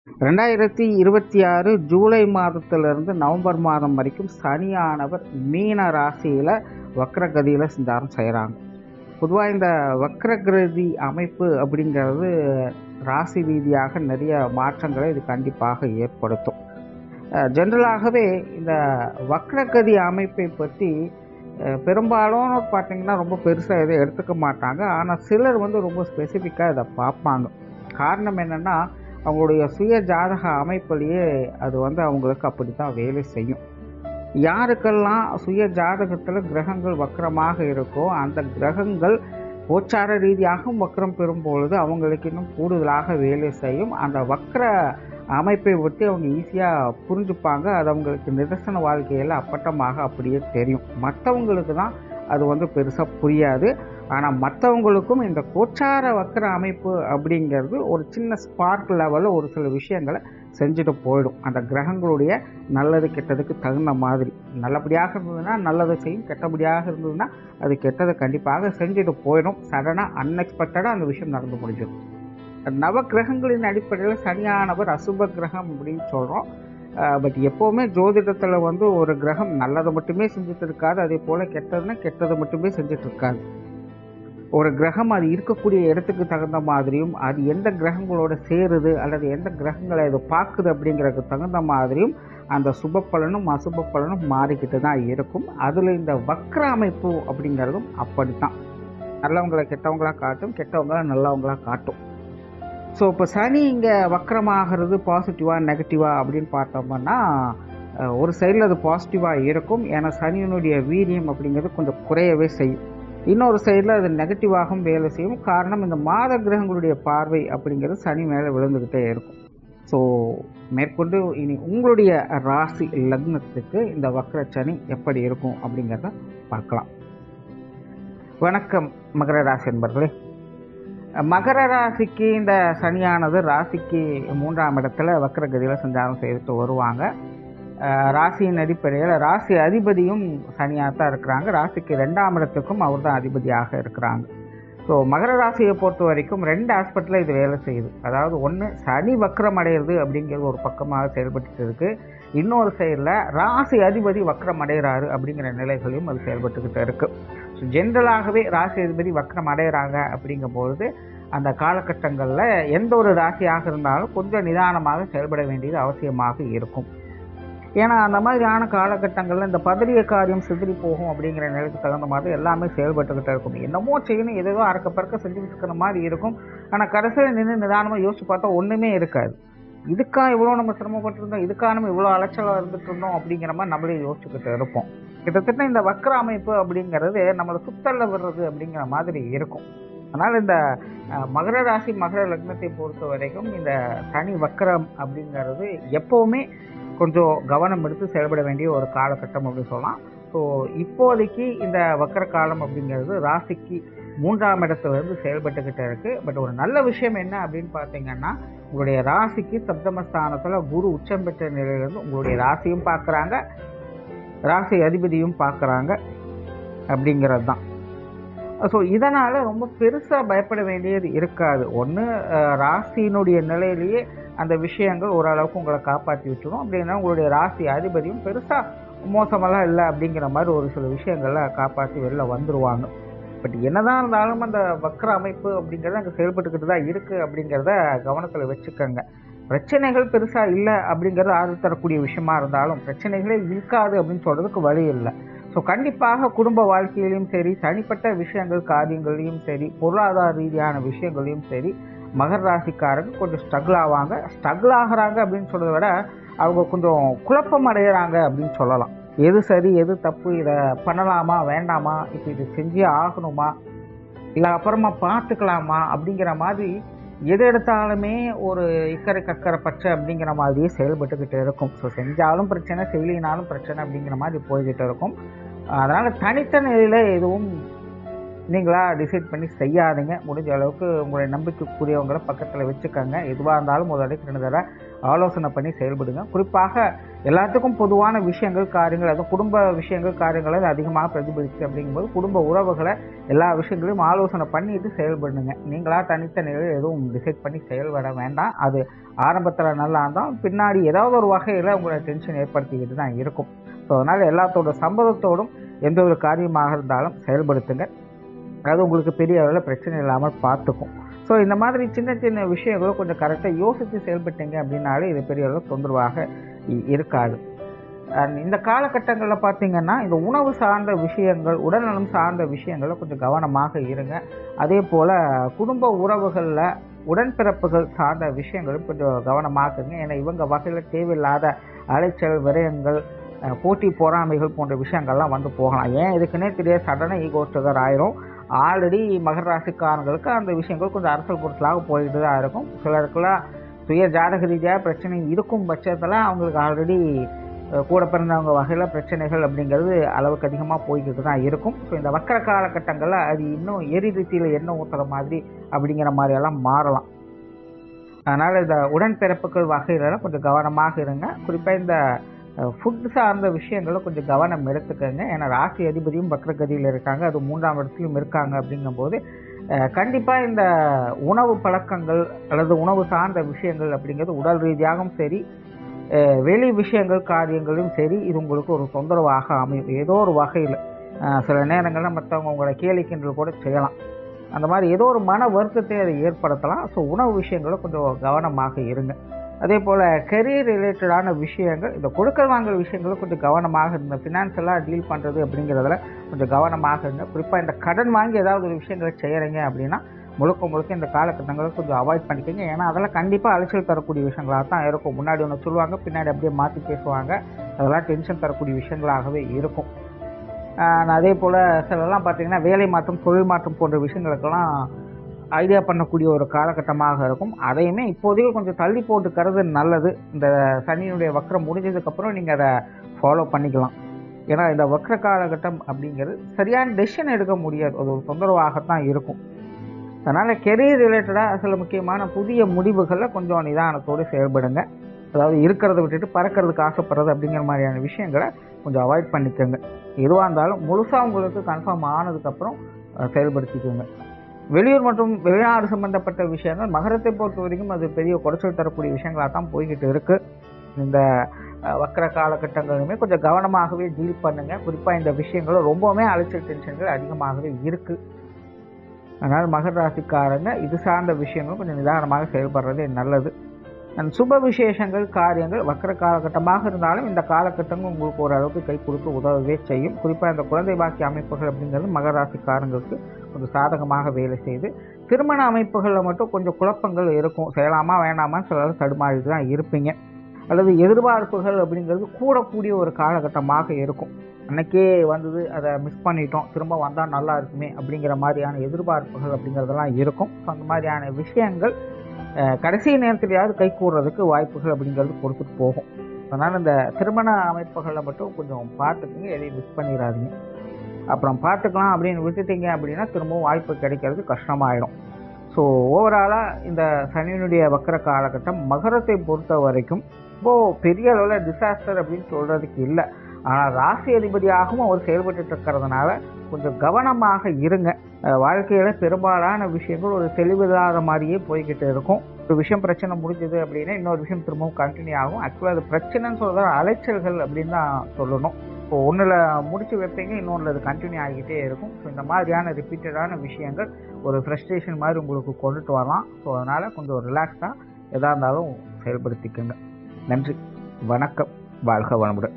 2026 ஜூலை மாதத்திலிருந்து நவம்பர் மாதம் வரைக்கும் சனியானவர் மீன ராசியில் வக்ரகதியில் சஞ்சாரம் செய்கிறாங்க. பொதுவாக இந்த வக்ரகிருதி அமைப்பு அப்படிங்கிறது ராசி ரீதியாக நிறைய மாற்றங்களை இது கண்டிப்பாக ஏற்படுத்தும். ஜென்ரலாகவே இந்த வக்ரகதி அமைப்பை பற்றி பெரும்பாலும் பார்த்திங்கன்னா ரொம்ப பெருசாக எதை எடுத்துக்க மாட்டாங்க. ஆனால் சிலர் ரொம்ப ஸ்பெசிஃபிக்காக இதை பார்ப்பாங்க. காரணம் என்னென்னா, அவங்களுடைய சுய ஜாதக அமைப்பிலேயே அது அவங்களுக்கு அப்படி தான் வேலை செய்யும். யாருக்கெல்லாம் சுய ஜாதகத்தில் கிரகங்கள் வக்கரமாக இருக்கோ அந்த கிரகங்கள் கோச்சார ரீதியாகவும் வக்கரம் பெறும் பொழுது அவங்களுக்கு இன்னும் கூடுதலாக வேலை செய்யும். அந்த வக்கர அமைப்பை பற்றி அவங்க ஈஸியாக புரிஞ்சுப்பாங்க. அது அவங்களுக்கு நிதர்சன வாழ்க்கையில் அப்பட்டமாக அப்படியே தெரியும். மற்றவங்களுக்கு தான் அது பெருசாக புரியாது. ஆனால் மற்றவங்களுக்கும் இந்த கோச்சார வக்கர அமைப்பு அப்படிங்கிறது ஒரு சின்ன ஸ்பார்க் லெவலில் ஒரு சில விஷயங்களை செஞ்சுட்டு போயிடும். அந்த கிரகங்களுடைய நல்லது கெட்டதுக்கு தகுந்த மாதிரி. நல்லபடியாக இருந்ததுன்னா நல்லதை செய்யும், கெட்டபடியாக இருந்ததுன்னா அது கெட்டதை கண்டிப்பாக செஞ்சுட்டு போயிடும். சடனாக அன்எக்ஸ்பெக்டடாக அந்த விஷயம் நடந்து முடிஞ்சிடும். நவ கிரகங்களின் அடிப்படையில் சனியானவர் அசுப கிரகம் அப்படின்னு சொல்கிறோம். பட் எப்போவுமே ஜோதிடத்தில் ஒரு கிரகம் நல்லதை மட்டுமே செஞ்சுட்டு இருக்காது, அதே போல் கெட்டதுன்னா கெட்டதை மட்டுமே செஞ்சுட்டு இருக்காது. ஒரு கிரகம் அது இருக்கக்கூடிய இடத்துக்கு தகுந்த மாதிரியும், அது எந்த கிரகங்களோட சேருது அல்லது எந்த கிரகங்களை அது பார்க்குது அப்படிங்கிறதுக்கு தகுந்த மாதிரியும் அந்த சுப பலனும் அசுப பலனும் மாறிக்கிட்டு தான் இருக்கும். அதில் இந்த வக்ர அமைப்பு அப்படிங்கிறதும் அப்படித்தான். நல்லவங்களை கெட்டவங்களாக காட்டும், கெட்டவங்கள நல்லவங்களாக காட்டும். ஸோ இப்போ சனி இங்கே வக்கரமாகிறது பாசிட்டிவாக நெகட்டிவாக அப்படின்னு பார்த்தோம்னா, ஒரு சைடில் அது பாசிட்டிவாக இருக்கும். ஏன்னா சனியினுடைய வீரியம் அப்படிங்கிறது கொஞ்சம் குறையவே செய்யும். இன்னொரு சைடில் அது நெகட்டிவாகவும் வேலை செய்யும். காரணம், இந்த மாத கிரகங்களுடைய பார்வை அப்படிங்கிறது சனி மேலே விழுந்துக்கிட்டே இருக்கும். ஸோ மேற்கொண்டு இனி உங்களுடைய ராசி லக்னத்துக்கு இந்த வக்ர சனி எப்படி இருக்கும் அப்படிங்கிறத பார்க்கலாம். வணக்கம் மகர ராசி என்பர்களே. மகர ராசிக்கு இந்த சனியானது ராசிக்கு 3ஆம் இடத்துல வக்ரகதியில் சஞ்சாரம் செய்துட்டு வருவாங்க. ராசியின் அடிப்படையில் ராசி அதிபதியும் சனியாக தான் இருக்கிறாங்க. ராசிக்கு 2ஆம் இடத்துக்கும் அவர் தான் அதிபதியாக இருக்கிறாங்க. ஸோ மகர ராசியை பொறுத்த வரைக்கும் 2 ஆஸ்பெக்டில் இது வேலை செய்யுது. அதாவது ஒன்று, சனி வக்ரம் அடைகிறது அப்படிங்கிறது ஒரு பக்கமாக செயல்பட்டு இருக்குது. இன்னொரு சைடில் ராசி அதிபதி வக்ரம் அடைகிறாரு அப்படிங்கிற நிலைகளையும் அது செயல்பட்டுக்கிட்டு இருக்குது. ஸோ ஜென்ரலாகவே ராசி அதிபதி வக்ரம் அடைகிறாங்க அப்படிங்கும்பொழுது அந்த காலகட்டங்களில் எந்த ஒரு ராசியாக இருந்தாலும் கொஞ்சம் நிதானமாக செயல்பட வேண்டியது அவசியமாக இருக்கும். ஏன்னா அந்த மாதிரியான காலகட்டங்களில் இந்த பதறிய காரியம் சிதறி போகும் அப்படிங்கிற நிலைக்கு தகுந்த மாதிரி எல்லாமே செயல்பட்டுக்கிட்டே இருக்கும். என்னமோ செய்யணும், ஏதோ அறக்க பறக்க செஞ்சுக்கிட்டு இருக்கிற மாதிரி இருக்கும். ஆனால் கடைசியில் நின்று நிதானமாக யோசிச்சு பார்த்தா ஒன்றுமே இருக்காது. இதுக்காக இவ்வளோ நம்ம சிரமப்பட்டுருந்தோம், இதுக்காக நம்ம இவ்வளோ அலைச்சலாக இருந்துட்டு இருந்தோம் அப்படிங்கிற மாதிரி நம்மளே யோசிச்சுக்கிட்டு இருப்போம். கிட்டத்தட்ட இந்த வக்ர அமைப்பு அப்படிங்கிறது நம்மளை சுத்தல்ல விடுறது அப்படிங்கிற மாதிரி இருக்கும். அதனால் இந்த மகர ராசி மகர லக்னத்தை பொறுத்த வரைக்கும் இந்த சனி வக்ரம் அப்படிங்கிறது எப்போவுமே கொஞ்சம் கவனம் எடுத்து செயல்பட வேண்டிய ஒரு காலகட்டம் அப்படின்னு சொல்லலாம். ஸோ இப்போதைக்கு இந்த வக்ர காலம் அப்படிங்கிறது ராசிக்கு 3ஆம் இடத்துலேருந்து செயல்பட்டுக்கிட்டே இருக்குது. பட் ஒரு நல்ல விஷயம் என்ன அப்படின்னு பார்த்தீங்கன்னா, உங்களுடைய ராசிக்கு சப்தமஸ்தானத்தில் குரு உச்சம் பெற்ற நிலையிலேருந்து உங்களுடைய ராசியும் பார்க்குறாங்க, ராசி அதிபதியும் பார்க்குறாங்க அப்படிங்கிறது தான். ஸோ இதனால் ரொம்ப பெருசாக பயப்பட வேண்டியது இருக்காது. ஒன்று, ராசியினுடைய நிலையிலேயே அந்த விஷயங்கள் ஓரளவுக்கு உங்களை காப்பாற்றி விட்டுரும். அப்படின்னா உங்களுடைய ராசி அதிபதியும் பெருசாக மோசமெல்லாம் இல்லை அப்படிங்கிற மாதிரி ஒரு சில விஷயங்களை காப்பாற்றி வெளில வந்துடுவாங்க. பட் என்னதான் இருந்தாலும் அந்த வக்ர அமைப்பு அப்படிங்கிறது அங்கே செயல்பட்டுக்கிட்டு தான் இருக்குது அப்படிங்கிறத கவனத்தில் வச்சுக்கோங்க. பிரச்சனைகள் பெருசாக இல்லை அப்படிங்கிறது ஆதரவு தரக்கூடிய விஷயமா இருந்தாலும் பிரச்சனைகளே இருக்காது அப்படின்னு சொல்கிறதுக்கு வழி இல்லை. ஸோ கண்டிப்பாக குடும்ப வாழ்க்கையிலையும் சரி, தனிப்பட்ட விஷயங்கள் காரியங்களையும் சரி, பொருளாதார ரீதியான விஷயங்களையும் சரி, மகர ராசிக்காரங்க கொஞ்சம் ஸ்ட்ரகிள் ஆவாங்க. ஸ்ட்ரகிள் ஆகிறாங்க அப்படின்னு சொல்கிறத விட அவங்க கொஞ்சம் குழப்பம் அடைகிறாங்க அப்படின்னு சொல்லலாம். எது சரி எது தப்பு, இதை பண்ணலாமா வேண்டாமா, இப்போ இது செஞ்சே ஆகணுமா, இல்லை அப்புறமா பார்த்துக்கலாமா அப்படிங்கிற மாதிரி எது எடுத்தாலுமே ஒரு இக்கரை கக்கரை பச்சை அப்படிங்கிற மாதிரியே செயல்பட்டுக்கிட்டு இருக்கும். ஸோ செஞ்சாலும் பிரச்சனை, செய்யலினாலும் பிரச்சனை அப்படிங்கிற மாதிரி போய்கிட்டு இருக்கும். அதனால் தனித்த நிலையில் எதுவும் நீங்களா டிசைட் பண்ணி செய்யாதீங்க. முடிஞ்ச அளவுக்கு உங்களுடைய நம்பிக்கைக்குரியவங்களை பக்கத்தில் வச்சுக்கோங்க. எதுவாக இருந்தாலும் ஒரு தடவை 2 தடவை ஆலோசனை பண்ணி செயல்படுங்க. குறிப்பாக எல்லாத்துக்கும் பொதுவான விஷயங்கள், காரியங்கள், அதுவும் குடும்ப விஷயங்கள், காரியங்களை அதிகமாக பிரதிபலிச்சு அப்படிங்கும்போது குடும்ப உறவுகளை எல்லா விஷயங்களையும் ஆலோசனை பண்ணிட்டு செயல்படுங்க. நீங்களா தனித்த நிலையில் எதுவும் டிசைட் பண்ணி செயல்பட வேண்டாம். அது ஆரம்பத்தில் நல்லா இருந்தால் பின்னாடி ஏதாவது ஒரு வகையில் உங்களை டென்ஷன் ஏற்படுத்திக்கிட்டு தான் இருக்கும். ஸோ அதனால் எல்லாத்தோட சம்மதத்தோடும் எந்த ஒரு காரியமாக இருந்தாலும் செயல்படுத்துங்க. அது உங்களுக்கு பெரிய அளவில் பிரச்சனை இல்லாமல் பார்த்துக்கும். ஸோ இந்த மாதிரி சின்ன சின்ன விஷயங்களும் கொஞ்சம் கரெக்டாக யோசித்து செயல்பட்டீங்க அப்படின்னாலே இது பெரிய அளவு தொந்தரவாக இருக்காது. இந்த காலகட்டங்களில் பார்த்தீங்கன்னா இந்த உணவு சார்ந்த விஷயங்கள், உடல்நலம் சார்ந்த விஷயங்களில் கொஞ்சம் கவனமாக இருங்க. அதே போல் குடும்ப உறவுகளில் உடன்பிறப்புகள் சார்ந்த விஷயங்களும் கொஞ்சம் கவனமாக இருங்க. ஏன்னா இவங்க வகையில் தேவையில்லாத அலைச்சல், விரயங்கள், போட்டி பொறாமைகள் போன்ற விஷயங்கள்லாம் வந்து போகலாம். ஏன் இதுக்குன்னே தெரியாது, சடனாக ஈகோ ட்ரிகர் ஆயிரும். ஆல்ரெடி மகர ராசிக்காரங்களுக்கு அந்த விஷயங்கள் கொஞ்சம் அரசல் பொருட்களாக போயிட்டு தான் இருக்கும். சிலருக்குலாம் சுய ஜாதக ரீதியாக பிரச்சனை இருக்கும் பட்சத்தில் அவங்களுக்கு ஆல்ரெடி கூட பிறந்தவங்க வகையில் பிரச்சனைகள் அப்படிங்கிறது அளவுக்கு அதிகமாக போய்கிட்டு தான் இருக்கும். ஸோ இந்த வக்கர காலகட்டங்களில் அது இன்னும் எரிதித்தியில் எண்ணெய் ஊற்றுற மாதிரி அப்படிங்கிற மாதிரியெல்லாம் மாறலாம். அதனால் இந்த உடன்பிறப்புகள் வகையிலலாம் கொஞ்சம் கவனமாக இருங்க. குறிப்பாக இந்த ஃபுட் சார்ந்த விஷயங்களும் கொஞ்சம் கவனம் எடுத்துக்கோங்க. ஏன்னா ராசி அதிபதியும் வக்ரகதியில் இருக்காங்க, அது 3ஆம் இடத்துலையும் இருக்காங்க. அப்படிங்கும்போது கண்டிப்பாக இந்த உணவு பழக்கங்கள் அல்லது உணவு சார்ந்த விஷயங்கள் அப்படிங்கிறது உடல் ரீதியாகவும் சரி, வெளி விஷயங்கள், காரியங்களும் சரி, இது உங்களுக்கு ஒரு தொந்தரவாக அமையும். ஏதோ ஒரு வகையில் சில நேரங்களில் மற்றவங்க உங்களை கேலி கிண்டல் கூட செய்யலாம். அந்த மாதிரி ஏதோ ஒரு மன வருத்தத்தை அதை ஏற்படுத்தலாம். ஸோ உணவு விஷயங்களும் கொஞ்சம் கவனமாக இருங்க. அதே போல் கெரியர் ரிலேட்டடான விஷயங்கள், இந்த கொடுக்கல் வாங்கல் விஷயங்களும் கொஞ்சம் கவனமாக இருங்க. ஃபினான்ஷியலாக டீல் பண்ணுறது அப்படிங்கிறதுல கொஞ்சம் கவனமாக இருங்க. குறிப்பாக இந்த கடன் வாங்கி ஏதாவது ஒரு விஷயங்களை செய்கிறீங்க அப்படின்னா முழுக்க இந்த காலகட்டங்களை கொஞ்சம் அவாய்ட் பண்ணிக்கோங்க. ஏன்னா அதெல்லாம் கண்டிப்பாக அலைச்சல் தரக்கூடிய விஷயங்களாக தான் இருக்கும். முன்னாடி ஒன்று சொல்லுவாங்க, பின்னாடி அப்படியே மாற்றி பேசுவாங்க. அதெல்லாம் டென்ஷன் தரக்கூடிய விஷயங்களாகவே இருக்கும். அதே போல் சிலலாம் பார்த்திங்கன்னா வேலை மாற்றம், தொழில் மாற்றம் போன்ற விஷயங்களுக்கெல்லாம் ஐடியா பண்ணக்கூடிய ஒரு காலகட்டமாக இருக்கும். அதையுமே இப்போதைக்கு கொஞ்சம் தள்ளி போட்டுக்கிறது நல்லது. இந்த சனியினுடைய வக்ரம் முடிஞ்சதுக்கப்புறம் நீங்கள் அதை ஃபாலோ பண்ணிக்கலாம். ஏன்னா இந்த வக்ர காலகட்டம் அப்படிங்கிறது சரியான டெசிஷன் எடுக்க முடியாது, அது ஒரு தொந்தரவாகத்தான் இருக்கும். அதனால் கெரியர் ரிலேட்டடாக சில முக்கியமான புதிய முடிவுகளில் கொஞ்சம் நிதானத்தோடு செயல்படுங்க. அதாவது இருக்கிறத விட்டுட்டு பறக்கிறதுக்கு ஆசைப்படுறது அப்படிங்கிற மாதிரியான விஷயங்களை கொஞ்சம் அவாய்ட் பண்ணிக்கோங்க. எதுவாக இருந்தாலும் முழுசாக உங்களுக்கு கன்ஃபார்ம் ஆனதுக்கப்புறம் செயல்படுத்திக்கோங்க. வெளியூர் மற்றும் வெளிநாடு சம்பந்தப்பட்ட விஷயங்கள் மகரத்தை பொறுத்த வரைக்கும் அது பெரிய குறைச்சல் தரக்கூடிய விஷயங்களாக தான் போய்கிட்டு இருக்குது. இந்த வக்கர காலகட்டங்களுமே கொஞ்சம் கவனமாகவே டீல் பண்ணுங்கள். குறிப்பாக இந்த விஷயங்களும் ரொம்பவுமே அலைச்சல் டென்ஷன்கள் அதிகமாகவே இருக்குது. அதனால் மகர ராசிக்காரங்க இது சார்ந்த விஷயங்களும் கொஞ்சம் நிதானமாக செயல்படுறதே நல்லது. சுப விசேஷங்கள், காரியங்கள் வக்கர காலகட்டமாக இருந்தாலும் இந்த காலகட்டங்கள் உங்களுக்கு ஓரளவுக்கு கை கொடுத்து உதவவே செய்யும். குறிப்பாக இந்த குழந்தை பாக்கிய அமைப்புகள் அப்படிங்கிறது மகர ராசிக்காரங்களுக்கு கொஞ்சம் சாதகமாக வேலை செய்து, திருமண அமைப்புகளில் மட்டும் கொஞ்சம் குழப்பங்கள் இருக்கும். செய்யலாமா வேண்டாமா சிலர் தடுமாறிட்டு தான் இருப்பீங்க. அல்லது எதிர்பார்ப்புகள் அப்படிங்கிறது கூடக்கூடிய ஒரு காலகட்டமாக இருக்கும். அன்னைக்கே வந்தது, அதை மிஸ் பண்ணிட்டோம், திரும்ப வந்தால் நல்லா இருக்குமே அப்படிங்கிற மாதிரியான எதிர்பார்ப்புகள் அப்படிங்கிறதெல்லாம் இருக்கும். ஸோ அந்த மாதிரியான விஷயங்கள் கடைசி நேரத்திலேயாவது கை கூடுறதுக்கு வாய்ப்புகள் அப்படிங்கிறது கொடுத்துட்டு போகும். அதனால் இந்த திருமண அமைப்புகளில் மட்டும் கொஞ்சம் பார்த்துக்குங்க, எதையும் மிஸ் பண்ணிடாதீங்க. அப்புறம் பார்த்துக்கலாம் அப்படின்னு விட்டுட்டீங்க அப்படின்னா திரும்பவும் வாய்ப்பு கிடைக்கிறது கஷ்டமாயிடும். ஸோ ஓவராலாக இந்த சனியினுடைய வக்கர காலகட்டம் மகரத்தை பொறுத்த வரைக்கும் ரொம்ப பெரிய அளவில் டிசாஸ்டர் அப்படின்னு சொல்கிறதுக்கு இல்லை. ஆனால் ராசி அதிபதியாகவும் அவர் செயல்பட்டு இருக்கிறதுனால கொஞ்சம் கவனமாக இருங்க. வாழ்க்கையில் பெரும்பாலான விஷயங்கள் ஒரு தெளிவில்லாத மாதிரியே போய்கிட்டு இருக்கும். ஒரு விஷயம் பிரச்சனை முடிஞ்சது அப்படின்னா இன்னொரு விஷயம் திரும்பவும் கண்டினியூ ஆகும். ஆக்சுவலாக அது பிரச்சனைன்னு சொல்கிற அலைச்சல்கள் அப்படின்னு தான் சொல்லணும். இப்போ ஒன்றில் முடிச்சு வைப்பீங்க, இன்னொன்றில் அது கண்டினியூ ஆகிக்கிட்டே இருக்கும். ஸோ இந்த மாதிரியான ரிப்பீட்டடான விஷயங்கள் ஒரு ஃப்ரஸ்ட்ரேஷன் மாதிரி உங்களுக்கு கொண்டுட்டு வரலாம். ஸோ அதனால் கொஞ்சம் ரிலாக்ஸாக எதாக இருந்தாலும் செயல்படுத்திக்கோங்க. நன்றி, வணக்கம், வாழ்க வளமுடன்.